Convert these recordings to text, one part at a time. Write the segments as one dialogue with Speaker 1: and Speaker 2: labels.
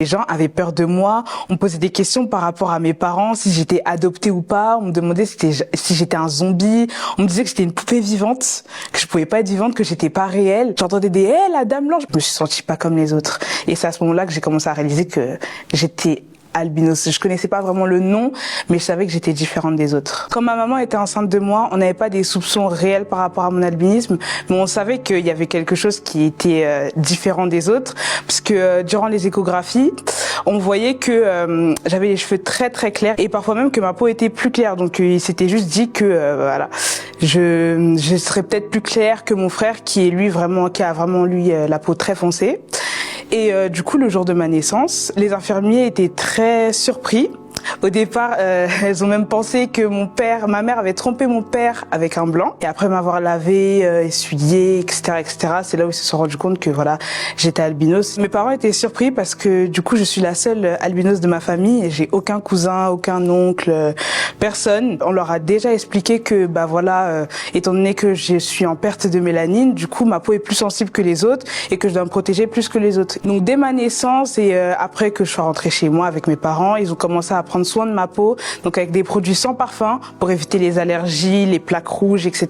Speaker 1: Les gens avaient peur de moi, on me posait des questions par rapport à mes parents, si j'étais adoptée ou pas, on me demandait si j'étais un zombie, on me disait que j'étais une poupée vivante, que je pouvais pas être vivante, que j'étais pas réelle. J'entendais des « la dame blanche », je me suis sentie pas comme les autres. Et c'est à ce moment-là que j'ai commencé à réaliser que j'étais albinos. Je connaissais pas vraiment le nom, mais je savais que j'étais différente des autres. Quand ma maman était enceinte de moi, on n'avait pas des soupçons réels par rapport à mon albinisme, mais on savait qu'il y avait quelque chose qui était différent des autres, parce que durant les échographies, on voyait que j'avais les cheveux très très clairs et parfois même que ma peau était plus claire. Donc il s'était juste dit que voilà, je serais peut-être plus claire que mon frère qui a vraiment la peau très foncée. Et du coup, le jour de ma naissance, les infirmiers étaient très surpris. Au départ, elles ont même pensé que ma mère avait trompé mon père avec un blanc. Et après m'avoir lavé, essuyé, etc., c'est là où ils se sont rendus compte que voilà, j'étais albinos. Mes parents étaient surpris parce que du coup, je suis la seule albinos de ma famille et j'ai aucun cousin, aucun oncle, personne. On leur a déjà expliqué que bah voilà, étant donné que je suis en perte de mélanine, du coup, ma peau est plus sensible que les autres et que je dois me protéger plus que les autres. Donc dès ma naissance et après que je sois rentrée chez moi avec mes parents, ils ont commencé à prendre soin de ma peau, donc avec des produits sans parfum pour éviter les allergies, les plaques rouges, etc.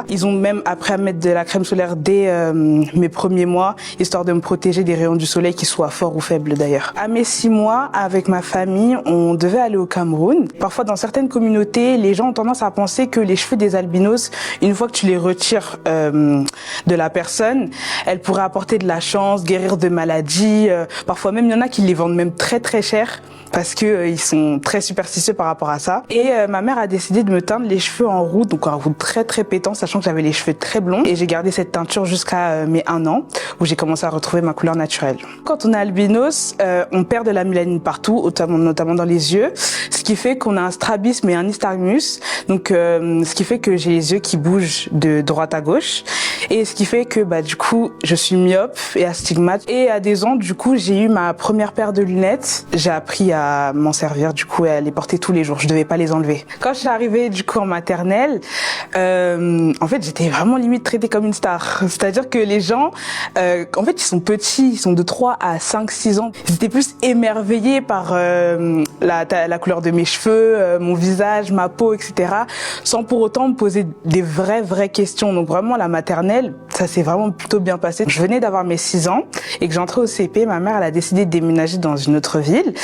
Speaker 1: Ils ont même appris à mettre de la crème solaire dès mes premiers mois, histoire de me protéger des rayons du soleil, qu'ils soient forts ou faibles d'ailleurs. À mes 6 mois, avec ma famille, on devait aller au Cameroun. Parfois, dans certaines communautés, les gens ont tendance à penser que les cheveux des albinos, une fois que tu les retires de la personne, elle pourrait apporter de la chance, guérir de maladies. Parfois même, il y en a qui les vendent même très très cher, parce que ils sont très superstitieux par rapport à ça. Et ma mère a décidé de me teindre les cheveux en roux, donc en roux très très pétant, sachant que j'avais les cheveux très blonds. Et j'ai gardé cette teinture jusqu'à mes 1 an, où j'ai commencé à retrouver ma couleur naturelle. Quand on est albinos, on perd de la mélanine partout, notamment dans les yeux, ce qui fait qu'on a un strabisme et un nystagmus, donc ce qui fait que j'ai les yeux qui bougent de droite à gauche, et ce qui fait que bah du coup je suis myope et astigmate. Et à des ans, du coup, j'ai eu ma première paire de lunettes. J'ai appris à m'en servir, du coup, et à les porter tous les jours. Je devais pas les enlever. Quand je suis arrivée, du coup, en maternelle, en fait, j'étais vraiment limite traitée comme une star. C'est-à-dire que les gens, en fait, ils sont petits, ils sont de 3 à 5, 6 ans. Ils étaient plus émerveillés par la couleur de mes cheveux, mon visage, ma peau, etc., sans pour autant me poser des vraies questions. Donc vraiment, la maternelle, ça s'est vraiment plutôt bien passé. Je venais d'avoir mes 6 ans et que j'entrais au CP, ma mère, elle a décidé de déménager dans une autre ville.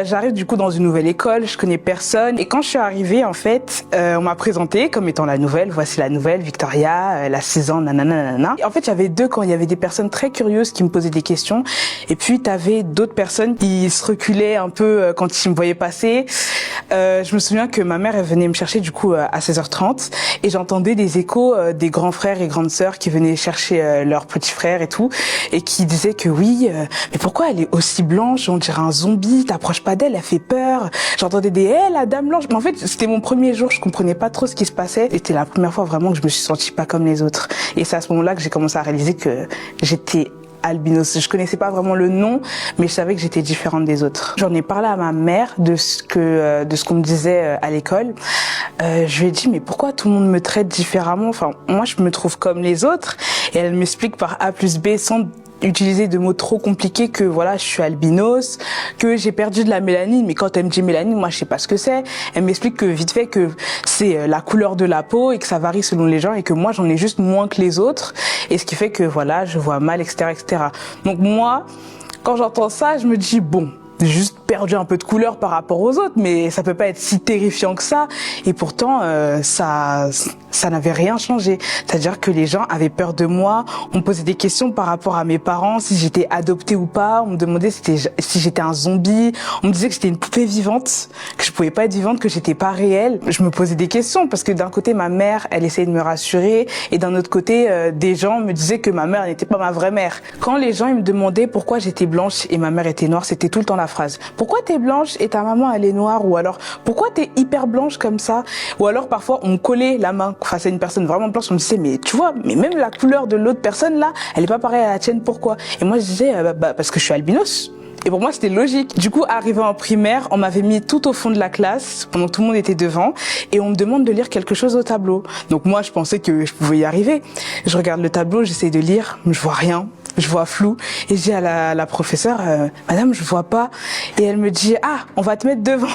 Speaker 1: J'arrive du coup dans une nouvelle école, je connais personne. Et quand je suis arrivée, en fait, on m'a présentée comme étant la nouvelle. Voici la nouvelle, Victoria, elle a 6 ans, nanana. Et en fait, il y avait 2 camps. Il y avait des personnes très curieuses qui me posaient des questions. Et puis, t'avais d'autres personnes qui se reculaient un peu quand ils me voyaient passer. Je me souviens que ma mère, elle venait me chercher du coup à 16h30. Et j'entendais des échos des grands frères et grandes sœurs qui venaient chercher leurs petits frères et tout. Et qui disaient que oui, mais pourquoi elle est aussi blanche? On dirait un zombie, t'approches pas d'elle, elle fait peur. J'entendais des la dame blanche. Mais en fait, c'était mon premier jour, je comprenais pas trop ce qui se passait. Et c'était la première fois vraiment que je me suis sentie pas comme les autres. Et c'est à ce moment-là que j'ai commencé à réaliser que j'étais albinos. Je connaissais pas vraiment le nom, mais je savais que j'étais différente des autres. J'en ai parlé à ma mère de ce qu'on me disait à l'école. Je lui ai dit, mais pourquoi tout le monde me traite différemment? Enfin, moi, je me trouve comme les autres. Et elle m'explique par A plus B sans utiliser de mots trop compliqués que voilà, je suis albinos, que j'ai perdu de la mélanine, mais quand elle me dit mélanine, moi je sais pas ce que c'est. Elle m'explique que vite fait que c'est la couleur de la peau et que ça varie selon les gens et que moi j'en ai juste moins que les autres et ce qui fait que voilà, je vois mal, etc. Donc moi, quand j'entends ça, je me dis bon, j'ai juste perdu un peu de couleur par rapport aux autres, mais ça peut pas être si terrifiant que ça. Et pourtant, ça n'avait rien changé. C'est-à-dire que les gens avaient peur de moi. On me posait des questions par rapport à mes parents, si j'étais adoptée ou pas. On me demandait si j'étais un zombie. On me disait que j'étais une poupée vivante, que je pouvais pas être vivante, que j'étais pas réelle. Je me posais des questions parce que d'un côté, ma mère, elle essayait de me rassurer, et d'un autre côté, des gens me disaient que ma mère n'était pas ma vraie mère. Quand les gens ils me demandaient pourquoi j'étais blanche et ma mère était noire, c'était tout le temps la phrase: pourquoi t'es blanche et ta maman elle est noire? Ou alors pourquoi t'es hyper blanche comme ça? Ou alors parfois on me collait la main face à une personne vraiment blanche, on me disait mais tu vois, mais même la couleur de l'autre personne là, elle est pas pareille à la tienne, pourquoi? Et moi je disais parce que je suis albinos. Et pour moi, c'était logique. Du coup, arrivé en primaire, on m'avait mis tout au fond de la classe, pendant que tout le monde était devant, et on me demande de lire quelque chose au tableau. Donc moi, je pensais que je pouvais y arriver. Je regarde le tableau, j'essaie de lire, mais je vois rien. je vois flou. Et je dis à la professeure, Madame, je vois pas. Et elle me dit, ah, on va te mettre devant.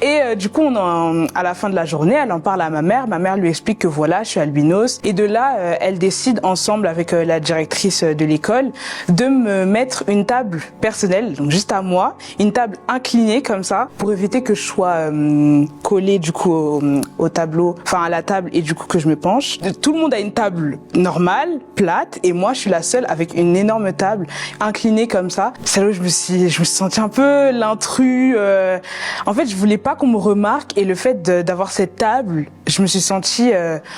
Speaker 1: Et du coup, à la fin de la journée, elle en parle à ma mère. Ma mère lui explique que voilà, je suis albinos. Et de là, elle décide ensemble avec la directrice de l'école de me mettre une table personnelle, donc juste à moi, une table inclinée comme ça, pour éviter que je sois collée du coup au tableau, enfin à la table, et du coup que je me penche. Tout le monde a une table normale, plate, et moi je suis la seule avec une énorme table inclinée comme ça. C'est là où je me suis sentie un peu l'intrus. En fait, je voulais pas qu'on me remarque, et le fait d'avoir cette table, je me suis sentie,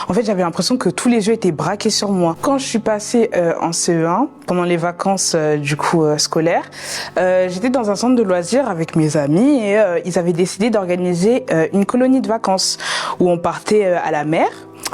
Speaker 1: en fait, j'avais l'impression que tous les yeux étaient braqués sur moi. Quand je suis passée en CE1, pendant les vacances du coup scolaires, j'étais dans un centre de loisirs avec mes amis, et ils avaient décidé d'organiser une colonie de vacances où on partait à la mer.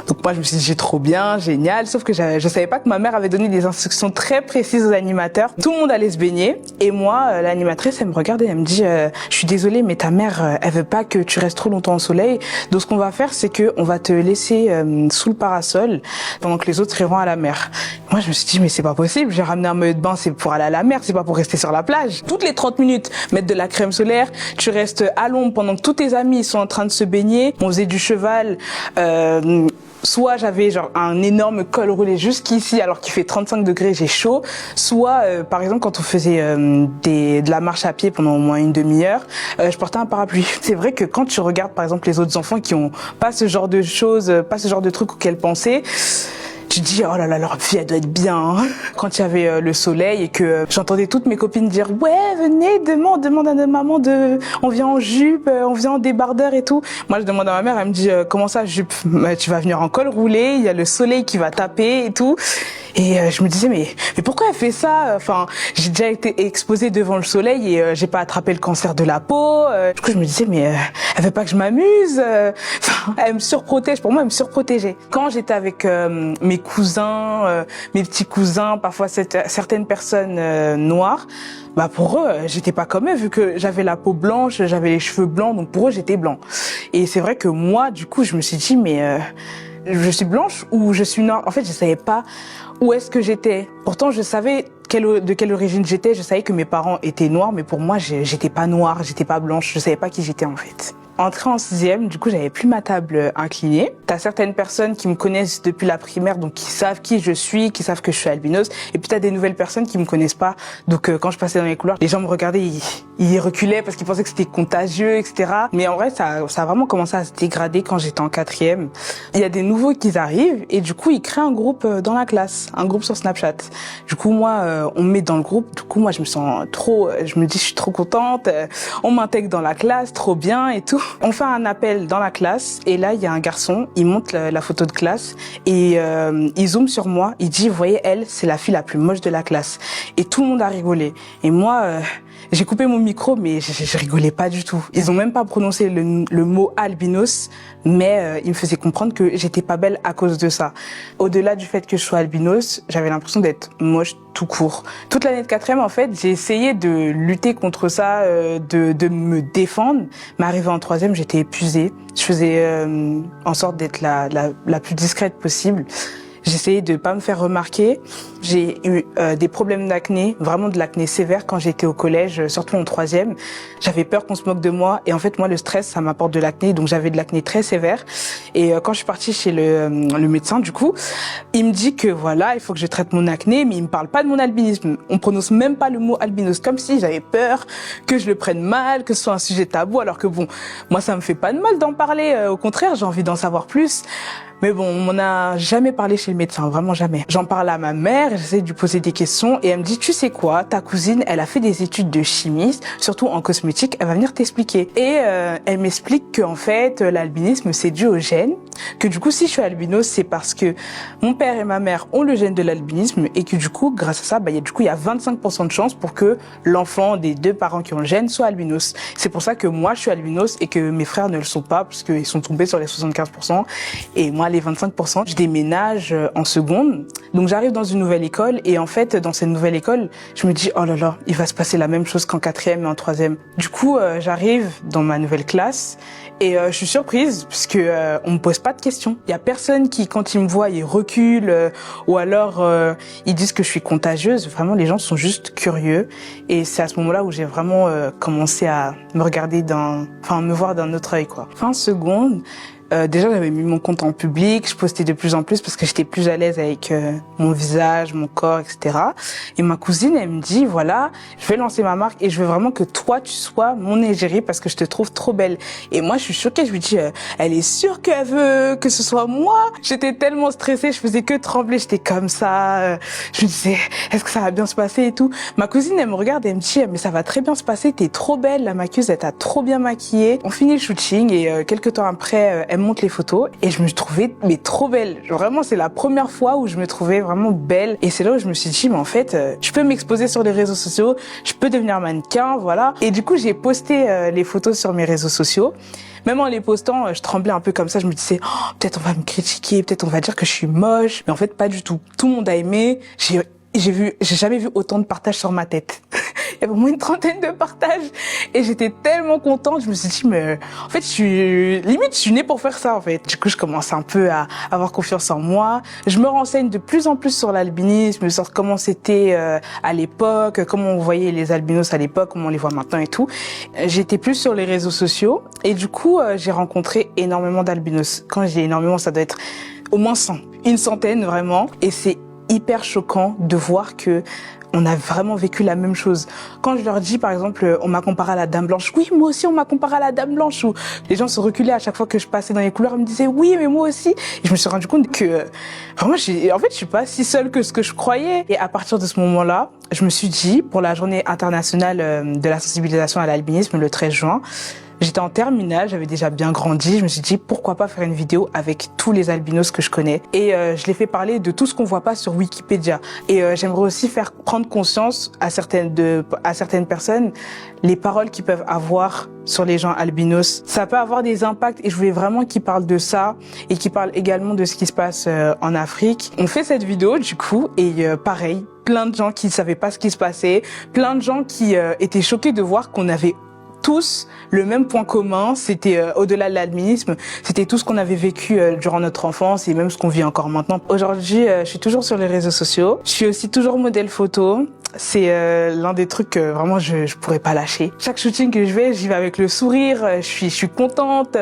Speaker 1: Donc moi je me suis dit j'ai trop bien, génial, sauf que je savais pas que ma mère avait donné des instructions très précises aux animateurs. Tout le monde allait se baigner, et moi l'animatrice elle me regarde et elle me dit je suis désolée mais ta mère elle veut pas que tu restes trop longtemps au soleil, donc ce qu'on va faire c'est que on va te laisser sous le parasol pendant que les autres iront à la mer. Moi je me suis dit mais c'est pas possible, j'ai ramené un maillot de bain, c'est pour aller à la mer, c'est pas pour rester sur la plage. Toutes les 30 minutes mettre de la crème solaire, tu restes à l'ombre pendant que tous tes amis sont en train de se baigner. On faisait du cheval, soit j'avais genre un énorme col roulé jusqu'ici alors qu'il fait 35 degrés, j'ai chaud. Soit par exemple quand on faisait de la marche à pied pendant au moins une demi-heure, je portais un parapluie. C'est vrai que quand tu regardes par exemple les autres enfants qui ont pas ce genre de choses, pas ce genre de trucs auxquels penser, tu te dis oh là là, leur vie elle doit être bien hein. Quand il y avait le soleil et que j'entendais toutes mes copines dire ouais venez, demande à notre maman on vient en jupe, on vient en débardeur et tout. Moi je demande à ma mère, elle me dit comment ça jupe, tu vas venir en col roulé, il y a le soleil qui va taper et tout. Et je me disais mais pourquoi elle fait ça? Enfin, j'ai déjà été exposée devant le soleil et j'ai pas attrapé le cancer de la peau. Du coup je me disais mais elle veut pas que je m'amuse. Enfin, elle me surprotège. Pour moi elle me surprotégeait. Quand j'étais avec mes cousins, mes petits cousins, parfois certaines personnes noires, bah pour eux j'étais pas comme eux vu que j'avais la peau blanche, j'avais les cheveux blancs, donc pour eux j'étais blanc. Et c'est vrai que moi du coup je me suis dit mais je suis blanche ou je suis noire? En fait je savais pas où est-ce que j'étais. Pourtant je savais de quelle origine j'étais, je savais que mes parents étaient noirs, mais pour moi j'étais pas noire, j'étais pas blanche, je savais pas qui j'étais en fait. Entrée en 6e, du coup j'avais plus ma table inclinée. T'as certaines personnes qui me connaissent depuis la primaire, donc qui savent qui je suis, qui savent que je suis albinos. Et puis t'as des nouvelles personnes qui me connaissent pas. Donc quand je passais dans les couloirs, les gens me regardaient, ils reculaient parce qu'ils pensaient que c'était contagieux, etc. Mais en vrai ça a vraiment commencé à se dégrader quand j'étais en 4e. Il y a des nouveaux qui arrivent et du coup ils créent un groupe dans la classe, un groupe sur Snapchat. Du coup moi on me met dans le groupe. Du coup moi je me dis je suis trop contente. On m'intègre dans la classe, trop bien et tout. On fait un appel dans la classe et là il y a un garçon, il monte la photo de classe et il zoome sur moi, il dit vous voyez elle c'est la fille la plus moche de la classe, et tout le monde a rigolé. Et moi j'ai coupé mon micro mais je rigolais pas du tout. Ils ont même pas prononcé le mot albinos, mais ils me faisaient comprendre que j'étais pas belle à cause de ça. Au-delà du fait que je sois albinos, j'avais l'impression d'être moche tout court. Toute l'année de 4e, en fait, j'ai essayé de lutter contre ça, de me défendre. Mais arrivé en 3e, j'étais épuisée. Je faisais en sorte d'être la plus discrète possible. J'essayais de pas me faire remarquer. J'ai eu des problèmes d'acné, vraiment de l'acné sévère quand j'étais au collège, surtout en 3e. J'avais peur qu'on se moque de moi et en fait moi le stress ça m'apporte de l'acné, donc j'avais de l'acné très sévère. Et quand je suis partie chez le médecin du coup, il me dit que voilà il faut que je traite mon acné, mais il me parle pas de mon albinisme. On prononce même pas le mot albinos, comme si j'avais peur que je le prenne mal, que ce soit un sujet tabou, alors que bon moi ça me fait pas de mal d'en parler, au contraire j'ai envie d'en savoir plus. Mais bon, on m'en a jamais parlé chez le médecin, vraiment jamais. J'en parle à ma mère, j'essaie de lui poser des questions et elle me dit, tu sais quoi, ta cousine, elle a fait des études de chimiste, surtout en cosmétique, elle va venir t'expliquer. Et elle m'explique que en fait, l'albinisme, c'est dû au gène, que du coup, si je suis albinos, c'est parce que mon père et ma mère ont le gène de l'albinisme et que du coup, grâce à ça, il y a 25% de chance pour que l'enfant des deux parents qui ont le gène soit albinos. C'est pour ça que moi, je suis albinos et que mes frères ne le sont pas parce qu'ils sont tombés sur les 75%. Et moi, les 25%. Je déménage en seconde. Donc j'arrive dans une nouvelle école et en fait, dans cette nouvelle école, je me dis, oh là là, il va se passer la même chose qu'en quatrième et en troisième. Du coup, j'arrive dans ma nouvelle classe et je suis surprise parce que on me pose pas de questions. Il y a personne qui, quand ils me voient, ils reculent ou alors ils disent que je suis contagieuse. Vraiment, les gens sont juste curieux et c'est à ce moment-là où j'ai vraiment commencé à me regarder me voir d'un autre œil, quoi. Fin seconde, déjà j'avais mis mon compte en public, je postais de plus en plus parce que j'étais plus à l'aise avec mon visage, mon corps, etc. Et ma cousine, elle me dit, voilà, je vais lancer ma marque et je veux vraiment que toi tu sois mon égérie parce que je te trouve trop belle. Et moi je suis choquée, je lui dis, elle est sûre qu'elle veut que ce soit moi? J'étais tellement stressée, je faisais que trembler, j'étais comme ça, je me disais, est-ce que ça va bien se passer et tout. Ma cousine, elle me regarde et elle me dit, mais ça va très bien se passer, t'es trop belle, la maquilleuse, elle t'a trop bien maquillée. On finit le shooting et quelques temps après, elle monte les photos et je me trouvais trop belle. Vraiment, c'est la première fois où je me trouvais vraiment belle et c'est là où je me suis dit, mais en fait, je peux m'exposer sur les réseaux sociaux, je peux devenir mannequin, voilà. Et du coup, j'ai posté les photos sur mes réseaux sociaux. Même en les postant, je tremblais un peu comme ça, je me disais, oh, peut-être on va me critiquer, peut-être on va dire que je suis moche, mais en fait, pas du tout. Tout le monde a aimé, j'ai jamais vu autant de partages sur ma tête. Il y avait au moins une trentaine de partages et j'étais tellement contente. Je me suis dit, mais en fait, je suis née pour faire ça, en fait. Du coup, je commence un peu à avoir confiance en moi. Je me renseigne de plus en plus sur l'albinisme, sur comment c'était à l'époque, comment on voyait les albinos à l'époque, comment on les voit maintenant et tout. J'étais plus sur les réseaux sociaux et du coup, j'ai rencontré énormément d'albinos. Quand je dis énormément, ça doit être au moins 100, une centaine vraiment. Et c'est hyper choquant de voir que on a vraiment vécu la même chose. Quand je leur dis, par exemple, on m'a comparé à la Dame Blanche. Oui, moi aussi, on m'a comparé à la Dame Blanche. Ou les gens se reculaient à chaque fois que je passais dans les couloirs. Ils me disaient, oui, mais moi aussi. Et je me suis rendu compte que, vraiment, je suis pas si seule que ce que je croyais. Et à partir de ce moment-là, je me suis dit, pour la journée internationale de la sensibilisation à l'albinisme, le 13 juin, j'étais en terminale, j'avais déjà bien grandi. Je me suis dit, pourquoi pas faire une vidéo avec tous les albinos que je connais. Et je les fais parler de tout ce qu'on voit pas sur Wikipédia. Et j'aimerais aussi faire prendre conscience à certaines personnes les paroles qu'ils peuvent avoir sur les gens albinos. Ça peut avoir des impacts et je voulais vraiment qu'ils parlent de ça et qu'ils parlent également de ce qui se passe en Afrique. On fait cette vidéo du coup et pareil, plein de gens qui savaient pas ce qui se passait, plein de gens qui étaient choqués de voir qu'on avait tous le même point commun, c'était au-delà de l'albinisme, c'était tout ce qu'on avait vécu durant notre enfance et même ce qu'on vit encore maintenant. Aujourd'hui, je suis toujours sur les réseaux sociaux, je suis aussi toujours modèle photo. C'est l'un des trucs que vraiment je pourrais pas lâcher. Chaque shooting que je vais, j'y vais avec le sourire, je suis contente.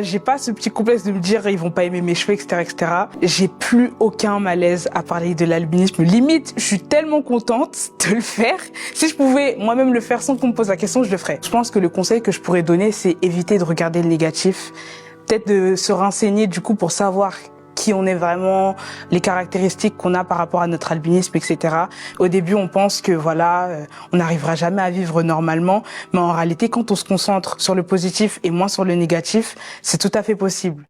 Speaker 1: J'ai pas ce petit complexe de me dire ils vont pas aimer mes cheveux, etc., etc. J'ai plus aucun malaise à parler de l'albinisme. Limite, je suis tellement contente de le faire. Si je pouvais moi-même le faire sans qu'on me pose la question, je le ferais. Je pense que le conseil que je pourrais donner, c'est éviter de regarder le négatif. Peut-être de se renseigner du coup pour savoir qui on est vraiment, les caractéristiques qu'on a par rapport à notre albinisme, etc. Au début, on pense que voilà, on n'arrivera jamais à vivre normalement, mais en réalité, quand on se concentre sur le positif et moins sur le négatif, c'est tout à fait possible.